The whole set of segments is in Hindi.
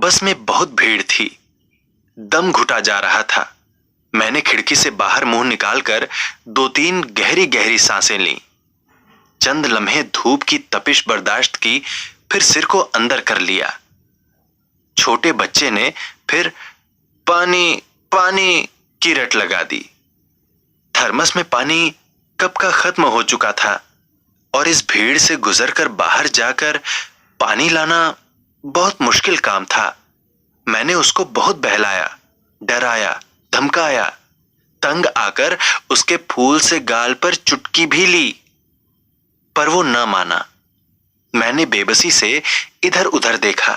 बस में बहुत भीड़ थी। दम घुटा जा रहा था। मैंने खिड़की से बाहर मुंह निकालकर 2-3 गहरी गहरी सांसें लीं। चंद लम्हे धूप की तपिश बर्दाश्त की, फिर सिर को अंदर कर लिया। छोटे बच्चे ने फिर पानी पानी की रट लगा दी। थर्मस में पानी कब का खत्म हो चुका था और इस भीड़ से गुजरकर बाहर जाकर पानी लाना बहुत मुश्किल काम था। मैंने उसको बहुत बहलाया, डराया, धमकाया, तंग आकर उसके फूल से गाल पर चुटकी भी ली, पर वो न माना। मैंने बेबसी से इधर उधर देखा।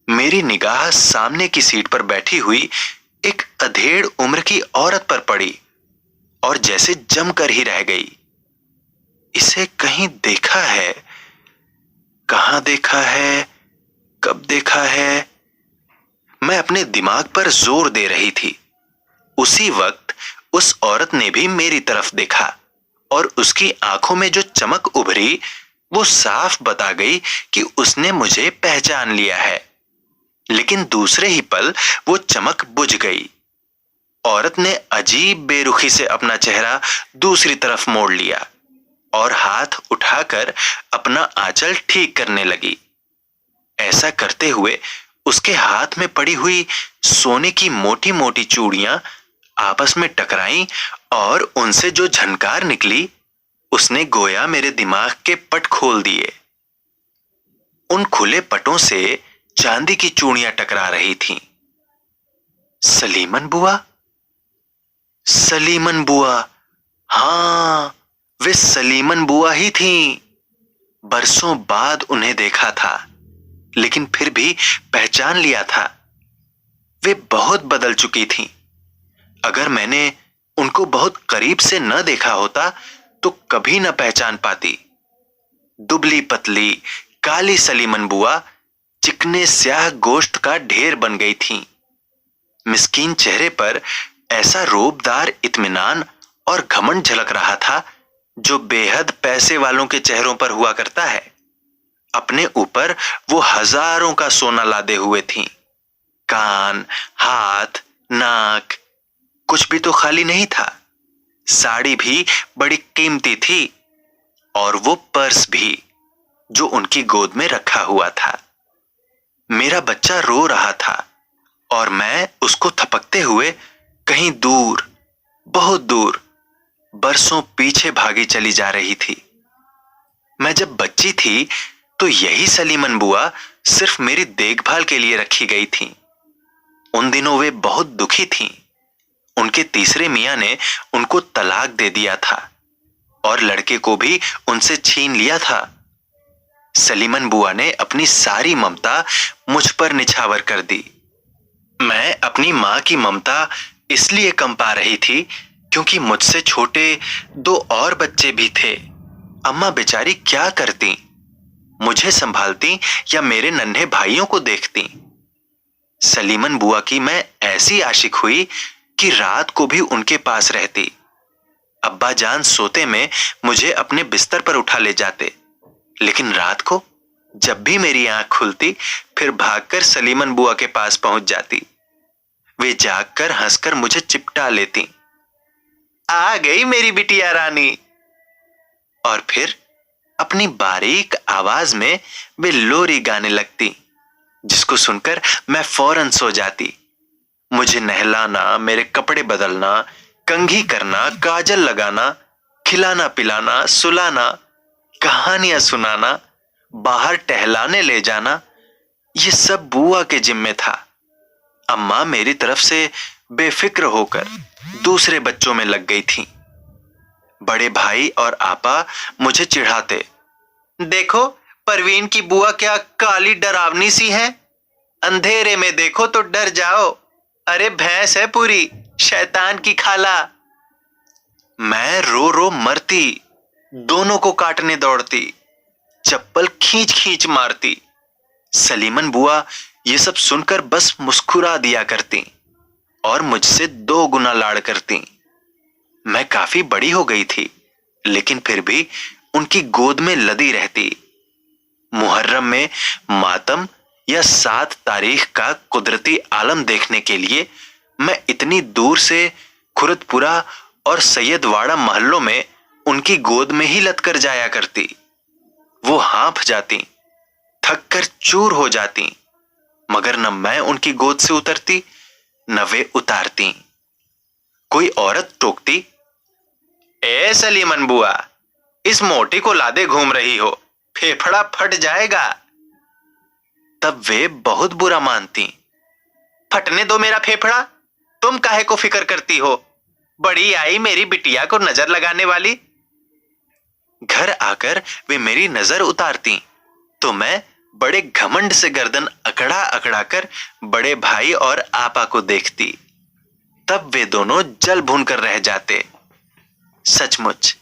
मेरी निगाह सामने की सीट पर बैठी हुई एक अधेड़ उम्र की औरत पर पड़ी और जैसे जमकर ही रह गई। इसे कहीं देखा है, कहां देखा है, कब देखा है? मैं अपने दिमाग पर जोर दे रही थी। उसी वक्त उस औरत ने भी मेरी तरफ देखा और उसकी आंखों में जो चमक उभरी वो साफ बता गई कि उसने मुझे पहचान लिया है। लेकिन दूसरे ही पल वो चमक बुझ गई। औरत ने अजीब बेरुखी से अपना चेहरा दूसरी तरफ मोड़ लिया और हाथ उठाकर अपना आंचल ठीक करने लगी। ऐसा करते हुए उसके हाथ में पड़ी हुई सोने की मोटी मोटी चूड़ियां आपस में टकराईं और उनसे जो झनकार निकली उसने गोया मेरे दिमाग के पट खोल दिए। उन खुले पटों से चांदी की चूड़ियां टकरा रही थीं। सलीमन बुआ, सलीमन बुआ, हां, वे सलीमन बुआ ही थीं। बरसों बाद उन्हें देखा था, लेकिन फिर भी पहचान लिया था। वे बहुत बदल चुकी थीं। अगर मैंने उनको बहुत करीब से न देखा होता तो कभी न पहचान पाती। दुबली पतली काली सलीमन बुआ चिकने स्याह गोश्त का ढेर बन गई थीं। मिस्कीन चेहरे पर ऐसा रोबदार इत्मीनान और घमंड झलक रहा था जो बेहद पैसे वालों के चेहरों पर हुआ करता है। अपने ऊपर वो हजारों का सोना लादे हुए थीं। कान, हाथ, नाक, कुछ भी तो खाली नहीं था। साड़ी भी बड़ी कीमती थी और वो पर्स भी जो उनकी गोद में रखा हुआ था। मेरा बच्चा रो रहा था और मैं उसको थपकते हुए कहीं दूर, बहुत दूर, बरसों पीछे भागी चली जा रही थी। मैं जब बच्ची थी तो यही सलीमन बुआ सिर्फ मेरी देखभाल के लिए रखी गई थी। उन दिनों वे बहुत दुखी थीं। उनके तीसरे मियां ने उनको तलाक दे दिया था और लड़के को भी उनसे छीन लिया था। सलीमन बुआ ने अपनी सारी ममता मुझ पर निछावर कर दी। मैं अपनी मां की ममता इसलिए कम पा रही थी क्योंकि मुझसे छोटे 2 और बच्चे भी थे। अम्मा बेचारी क्या करती? मुझे संभालती या मेरे नन्हे भाइयों को देखती? सलीमन बुआ की मैं ऐसी आशिक हुई कि रात को भी उनके पास रहती। अब्बा जान सोते में मुझे अपने बिस्तर पर उठा ले जाते, लेकिन रात को जब भी मेरी आंख खुलती फिर भागकर सलीमन बुआ के पास पहुंच जाती। वे जागकर हंसकर मुझे चिपटा लेती। आ गई मेरी बिटिया रानी। और फिर अपनी बारीक आवाज में वे लोरी गाने लगती, जिसको सुनकर मैं फौरन सो जाती। मुझे नहलाना, मेरे कपड़े बदलना, कंघी करना, काजल लगाना, खिलाना पिलाना, सुलाना, कहानियां सुनाना, बाहर टहलाने ले जाना, ये सब बुआ के जिम्मे था। अम्मा मेरी तरफ से बेफिक्र होकर दूसरे बच्चों में लग गई थीं। बड़े भाई और आपा मुझे चिढ़ाते, देखो परवीन की बुआ क्या काली डरावनी सी है, अंधेरे में देखो तो डर जाओ, अरे भैंस है पूरी, शैतान की खाला। मैं रो रो मरती, दोनों को काटने दौड़ती, चप्पल खींच खींच मारती। सलीमन बुआ ये सब सुनकर बस मुस्कुरा दिया करती और मुझसे 2 गुना लाड़ करती। मैं काफी बड़ी हो गई थी, लेकिन फिर भी उनकी गोद में लदी रहती। मुहर्रम में मातम या 7 तारीख का कुदरती आलम देखने के लिए मैं इतनी दूर से खुरदपुरा और सैयदवाड़ा महल्लों में उनकी गोद में ही लटकर जाया करती। वो हाँफ जाती, थक कर चूर हो जाती, मगर न मैं उनकी गोद से उतरती न वे उतारती। कोई औरत टोकती, ए सलीमन बुआ, इस मोटी को लादे घूम रही हो, फेफड़ा फट जाएगा। तब वे बहुत बुरा मानती, फटने दो मेरा फेफड़ा, तुम काहे को फिक्र करती हो, बड़ी आई मेरी बिटिया को नजर लगाने वाली। घर आकर वे मेरी नजर उतारती तो मैं बड़े घमंड से गर्दन अकड़ा अकड़ा कर बड़े भाई और आपा को देखती। तब वे दोनों जल भून कर रह जाते। सचमुच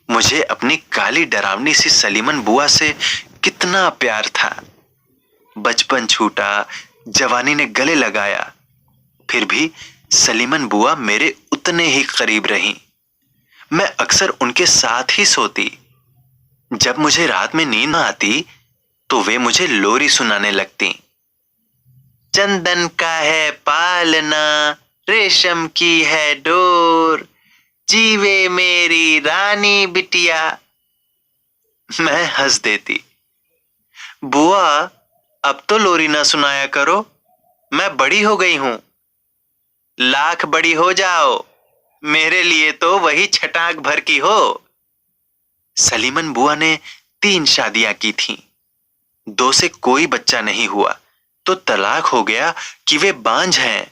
मुझे अपनी काली डरावनी सी सलीमन बुआ से कितना प्यार था। बचपन छूटा, जवानी ने गले लगाया, फिर भी सलीमन बुआ मेरे उतने ही करीब रहीं। मैं अक्सर उनके साथ ही सोती। जब मुझे रात में नींद न आती तो वे मुझे लोरी सुनाने लगती। चंदन का है पालना, रेशम की है डोर, जीवे मेरी रानी बिटिया। मैं हंस देती, बुआ अब तो लोरी ना सुनाया करो, मैं बड़ी हो गई हूं। लाख बड़ी हो जाओ, मेरे लिए तो वही छटाक भर की हो। सलीमन बुआ ने 3 शादियां की थीं। 2 से कोई बच्चा नहीं हुआ तो तलाक हो गया कि वे बांझ हैं।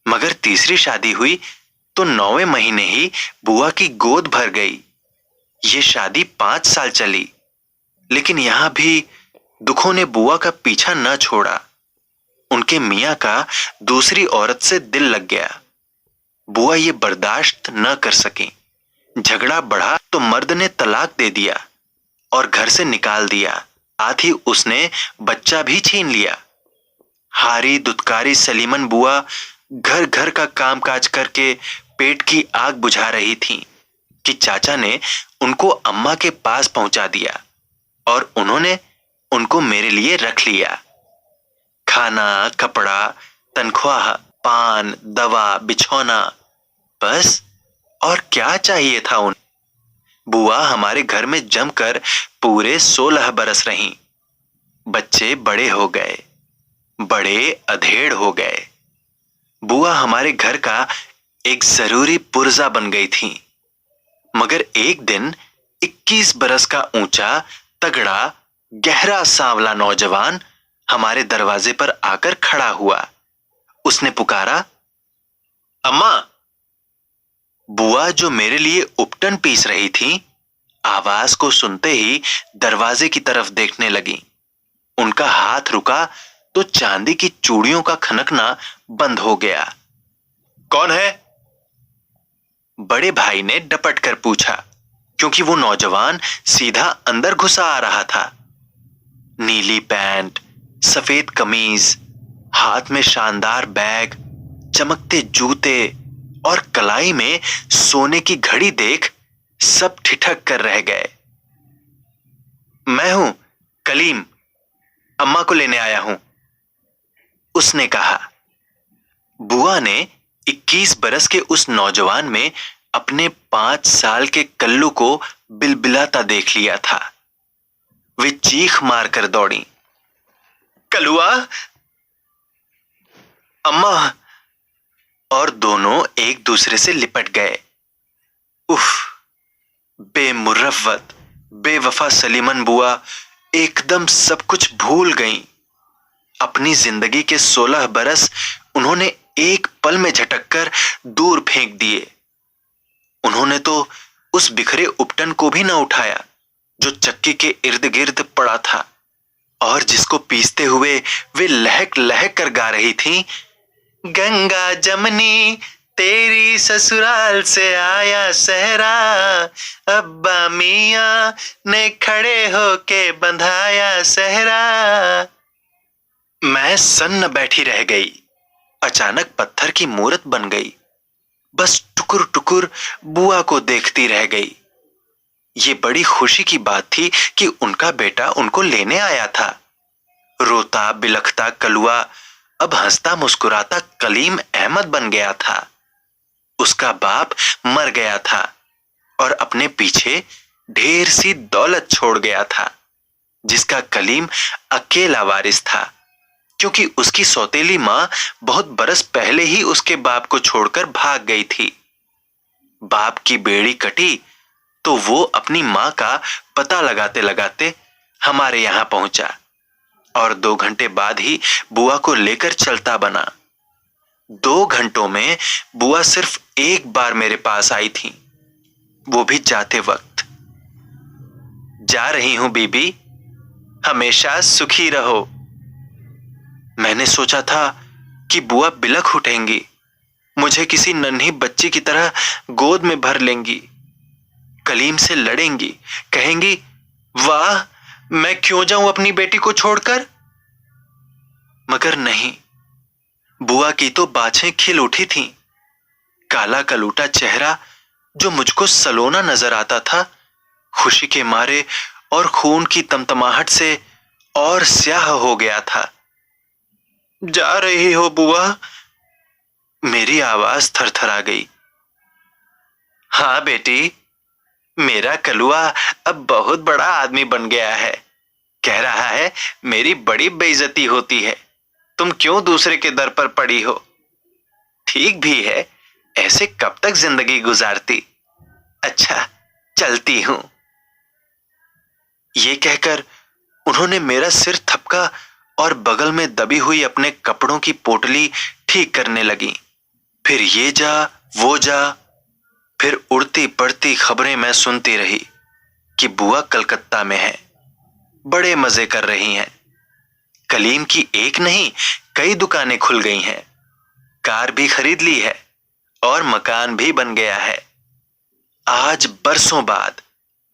मगर तीसरी शादी हुई तो 9वें महीने ही बुआ की गोद भर गई। ये शादी 5 साल चली, लेकिन यहां भी दुखों ने बुआ का पीछा न छोड़ा। उनके मियां का दूसरी औरत से दिल लग गया। बुआ ये बर्दाश्त न कर सकी। झगड़ा बढ़ा तो मर्द ने तलाक दे दिया और घर से निकाल दिया। साथ ही उसने बच्चा भी छीन लिया। हारी दुत्कारी सलीमन बुआ घर घर का कामकाज करके पेट की आग बुझा रही थी कि चाचा ने उनको अम्मा के पास पहुंचा दिया और उन्होंने उनको मेरे लिए रख लिया। खाना, कपड़ा, तनख्वाह, पान, दवा, बिछौना, बस और क्या चाहिए था उन्हें। बुआ हमारे घर में जमकर पूरे 16 बरस रहीं। बच्चे बड़े हो गए, बड़े अधेड़ हो गए। बुआ हमारे घर का एक जरूरी पुर्जा बन गई थी। मगर एक दिन 21 बरस का ऊंचा, तगड़ा, गहरा सांवला नौजवान हमारे दरवाजे पर आकर खड़ा हुआ। उसने पुकारा, अम्मा। बुआ जो मेरे लिए उपटन पीस रही थी, आवाज को सुनते ही दरवाजे की तरफ देखने लगी। उनका हाथ रुका तो चांदी की चूड़ियों का खनकना बंद हो गया। कौन है? बड़े भाई ने डपट कर पूछा, क्योंकि वो नौजवान सीधा अंदर घुसा आ रहा था। नीली पैंट, सफेद कमीज, हाथ में शानदार बैग, चमकते जूते और कलाई में सोने की घड़ी देख सब ठिठक कर रह गए। मैं हूं कलीम, अम्मा को लेने आया हूं, उसने कहा। बुआ ने 21 बरस के उस नौजवान में अपने 5 साल के कल्लू को बिलबिलाता देख लिया था। वे चीख मारकर दौड़ी, कलुआ, अम्मा, और दोनों एक दूसरे से लिपट गए। उफ, बेमुरव्वत, बेवफा सलीमन बुआ एकदम सब कुछ भूल गईं। अपनी जिंदगी के 16 बरस उन्होंने एक पल में झटककर दूर फेंक दिए। उन्होंने तो उस बिखरे उपटन को भी न उठाया जो चक्की के इर्द गिर्द पड़ा था और जिसको पीसते हुए वे लहक लहक कर गा रही थीं, गंगा जमनी तेरी ससुराल से आया सहरा, अब्बा मियां ने खड़े होके बंधाया सहरा। मैं सन्न बैठी रह गई। अचानक पत्थर की मूरत बन गई। बस टुकुर टुकुर बुआ को देखती रह गई। ये बड़ी खुशी की बात थी कि उनका बेटा उनको लेने आया था। रोता बिलखता कलुआ अब हंसता मुस्कुराता कलीम अहमद बन गया था। उसका बाप मर गया था और अपने पीछे ढेर सी दौलत छोड़ गया था, जिसका कलीम अकेला वारिस था, क्योंकि उसकी सौतेली मां बहुत बरस पहले ही उसके बाप को छोड़कर भाग गई थी। बाप की बेड़ी कटी तो वो अपनी मां का पता लगाते लगाते हमारे यहां पहुंचा और 2 घंटे बाद ही बुआ को लेकर चलता बना। 2 घंटों में बुआ सिर्फ एक बार मेरे पास आई थी, वो भी जाते वक्त। जा रही हूं बीबी, हमेशा सुखी रहो। मैंने सोचा था कि बुआ बिलख उठेंगी, मुझे किसी नन्ही बच्ची की तरह गोद में भर लेंगी, कलीम से लड़ेंगी, कहेंगी वाह मैं क्यों जाऊं अपनी बेटी को छोड़कर। मगर नहीं, बुआ की तो बाछें खिल उठी थीं। काला कलूटा चेहरा जो मुझको सलोना नजर आता था, खुशी के मारे और खून की तमतमाहट से और स्याह हो गया था। जा रही हो बुआ? मेरी आवाज थरथरा गई। हाँ बेटी, मेरा कलुआ अब बहुत बड़ा आदमी बन गया है, कह रहा है मेरी बड़ी बेइज्जती होती है, तुम क्यों दूसरे के दर पर पड़ी हो। ठीक भी है, ऐसे कब तक जिंदगी गुजारती। अच्छा चलती हूं। ये कहकर उन्होंने मेरा सिर थपका और बगल में दबी हुई अपने कपड़ों की पोटली ठीक करने लगी। फिर ये जा वो जा, फिर उड़ती पड़ती खबरें मैं सुनती रही कि बुआ कलकत्ता में है, बड़े मजे कर रही हैं। कलीम की एक नहीं कई दुकानें खुल गई हैं, कार भी खरीद ली है और मकान भी बन गया है। आज बरसों बाद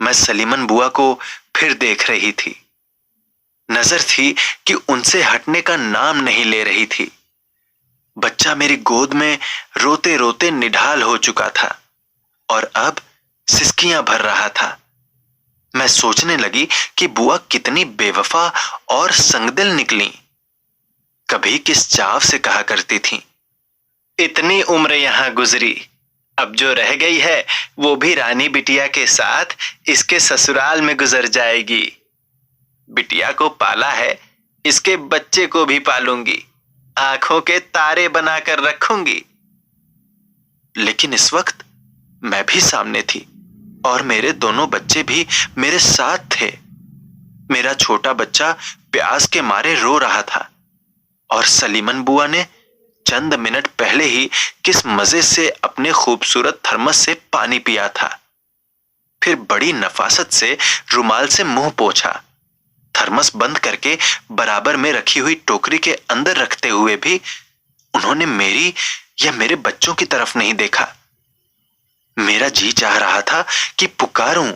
मैं सलीमन बुआ को फिर देख रही थी। नजर थी कि उनसे हटने का नाम नहीं ले रही थी। बच्चा मेरी गोद में रोते रोते निढाल हो चुका था और अब सिसकियां भर रहा था। मैं सोचने लगी कि बुआ कितनी बेवफा और संगदिल निकली। कभी किस चाव से कहा करती थी, इतनी उम्र यहां गुजरी, अब जो रह गई है वो भी रानी बिटिया के साथ इसके ससुराल में गुजर जाएगी। बिटिया को पाला है, इसके बच्चे को भी पालूंगी, आंखों के तारे बनाकर रखूंगी। लेकिन इस वक्त मैं भी सामने थी और मेरे दोनों बच्चे भी मेरे साथ थे। मेरा छोटा बच्चा प्यास के मारे रो रहा था और सलीमन बुआ ने चंद मिनट पहले ही किस मजे से अपने खूबसूरत थर्मस से पानी पिया था। फिर बड़ी नफासत से रुमाल से मुंह पोंछा। थर्मस बंद करके बराबर में रखी हुई टोकरी के अंदर रखते हुए भी उन्होंने मेरी या मेरे बच्चों की तरफ नहीं देखा। मेरा जी चाह रहा था कि पुकारूं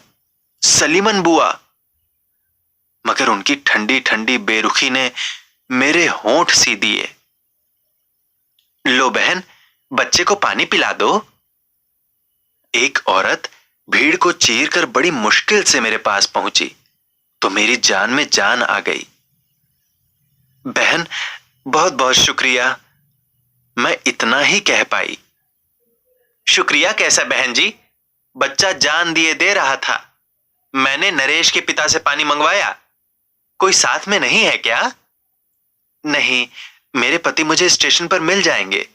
सलीमन बुआ, मगर उनकी ठंडी ठंडी बेरुखी ने मेरे होंठ सी दिए। लो बहन, बच्चे को पानी पिला दो। एक औरत भीड़ को चीरकर बड़ी मुश्किल से मेरे पास पहुंची तो मेरी जान में जान आ गई। बहन बहुत बहुत शुक्रिया, मैं इतना ही कह पाई। शुक्रिया कैसा बहन जी, बच्चा जान दिए दे रहा था। मैंने नरेश के पिता से पानी मंगवाया, कोई साथ में नहीं है क्या? नहीं, मेरे पति मुझे स्टेशन पर मिल जाएंगे,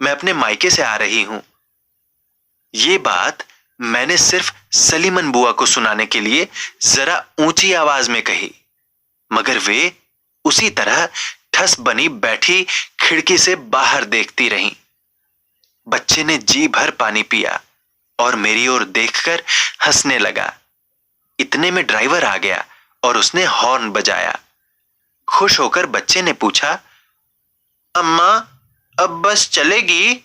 मैं अपने मायके से आ रही हूं। ये बात मैंने सिर्फ सलीमन बुआ को सुनाने के लिए जरा ऊंची आवाज में कही, मगर वे उसी तरह ठस बनी बैठी खिड़की से बाहर देखती रहीं। बच्चे ने जी भर पानी पिया और मेरी ओर देखकर हंसने लगा। इतने में ड्राइवर आ गया और उसने हॉर्न बजाया। खुश होकर बच्चे ने पूछा, अम्मा अब बस चलेगी?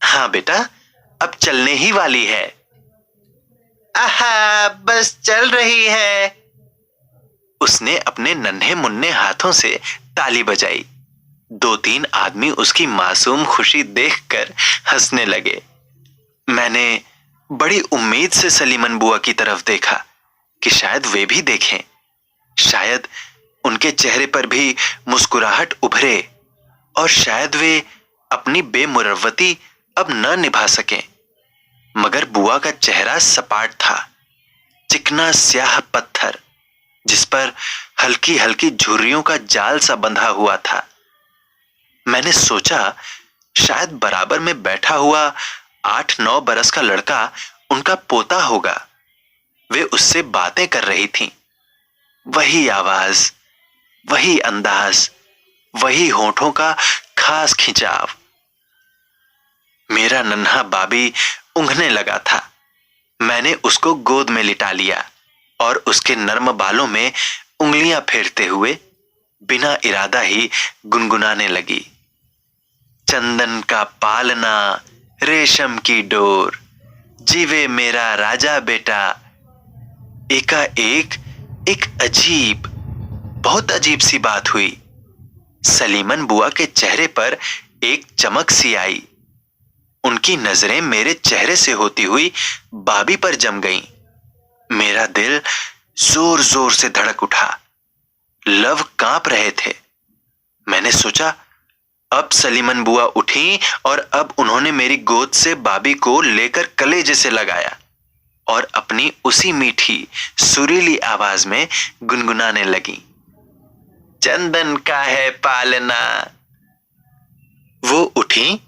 हाँ बेटा, अब चलने ही वाली है। आहा, बस चल रही है। उसने अपने नन्हे मुन्ने हाथों से ताली बजाई। 2-3 आदमी उसकी मासूम खुशी देखकर हंसने लगे। मैंने बड़ी उम्मीद से सलीमन बुआ की तरफ देखा कि शायद वे भी देखें, शायद उनके चेहरे पर भी मुस्कुराहट उभरे और शायद वे अपनी बेमुरव्वती अब न निभा सकें। मगर बुआ का चेहरा सपाट था, चिकना स्याह पत्थर जिस पर हल्की हल्की झुर्रियों का जाल सा बंधा हुआ था। मैंने सोचा शायद बराबर में बैठा हुआ 8-9 बरस का लड़का उनका पोता होगा। वे उससे बातें कर रही थीं। वही आवाज, वही अंदाज, वही होठों का खास खिंचाव। मेरा नन्हा बाबी ऊँघने लगा था। मैंने उसको गोद में लिटा लिया और उसके नर्म बालों में उंगलियां फेरते हुए बिना इरादा ही गुनगुनाने लगी। चंदन का पालना, रेशम की डोर, जीवे मेरा राजा बेटा। एकाएक एक अजीब, बहुत अजीब सी बात हुई। सलीमन बुआ के चेहरे पर एक चमक सी आई। उनकी नजरें मेरे चेहरे से होती हुई बाबी पर जम गईं। मेरा दिल जोर जोर से धड़क उठा। लव कांप रहे थे। मैंने सोचा अब सलीमन बुआ उठी और अब उन्होंने मेरी गोद से बाबी को लेकर कलेजे से लगाया और अपनी उसी मीठी सुरीली आवाज में गुनगुनाने लगी, चंदन का है पालना। वो उठी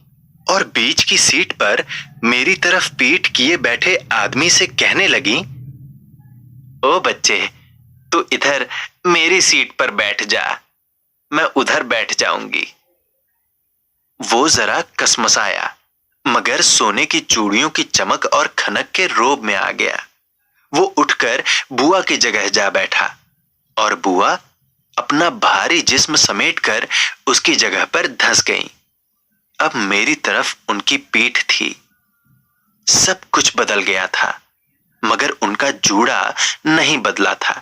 और बीच की सीट पर मेरी तरफ पीठ किए बैठे आदमी से कहने लगी, ओ बच्चे, तू इधर मेरी सीट पर बैठ जा, मैं उधर बैठ जाऊंगी। वो जरा कसमसाया मगर सोने की चूड़ियों की चमक और खनक के रोब में आ गया। वो उठकर बुआ की जगह जा बैठा और बुआ अपना भारी जिस्म समेटकर उसकी जगह पर धंस गई। अब मेरी तरफ उनकी पीठ थी। सब कुछ बदल गया था मगर उनका जूड़ा नहीं बदला था।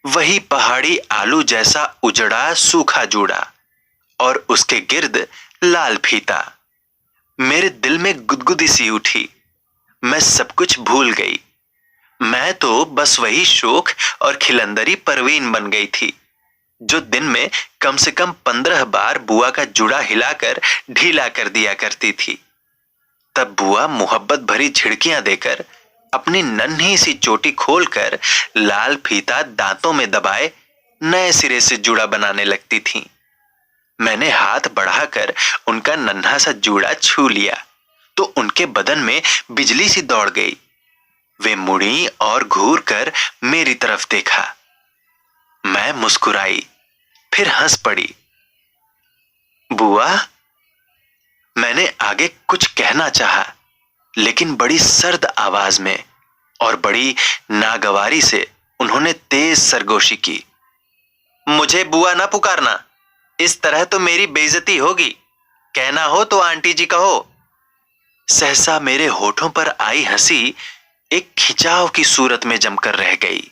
वही पहाड़ी आलू जैसा उजड़ा सूखा जूड़ा और उसके गिर्द लाल फीता। मेरे दिल में गुदगुदी सी उठी। मैं सब कुछ भूल गई। मैं तो बस वही शोख और खिलंदरी परवीन बन गई थी जो दिन में कम से कम 15 बार बुआ का जूड़ा हिलाकर ढीला कर दिया करती थी। तब बुआ मोहब्बत भरी झिड़कियां देकर अपनी नन्ही सी चोटी खोलकर लाल फीता दांतों में दबाए नए सिरे से जूड़ा बनाने लगती थीं। मैंने हाथ बढ़ाकर उनका नन्हा सा जूड़ा छू लिया तो उनके बदन में बिजली सी दौड़ गई। वे मुड़ी और घूर कर मेरी तरफ देखा। मैं मुस्कुराई, फिर हंस पड़ी। बुआ, मैंने आगे कुछ कहना चाहा लेकिन बड़ी सर्द आवाज में और बड़ी नागवारी से उन्होंने तेज सरगोशी की, मुझे बुआ ना पुकारना, इस तरह तो मेरी बेइज्जती होगी। कहना हो तो आंटी जी कहो। सहसा मेरे होठों पर आई हंसी एक खिंचाव की सूरत में जमकर रह गई।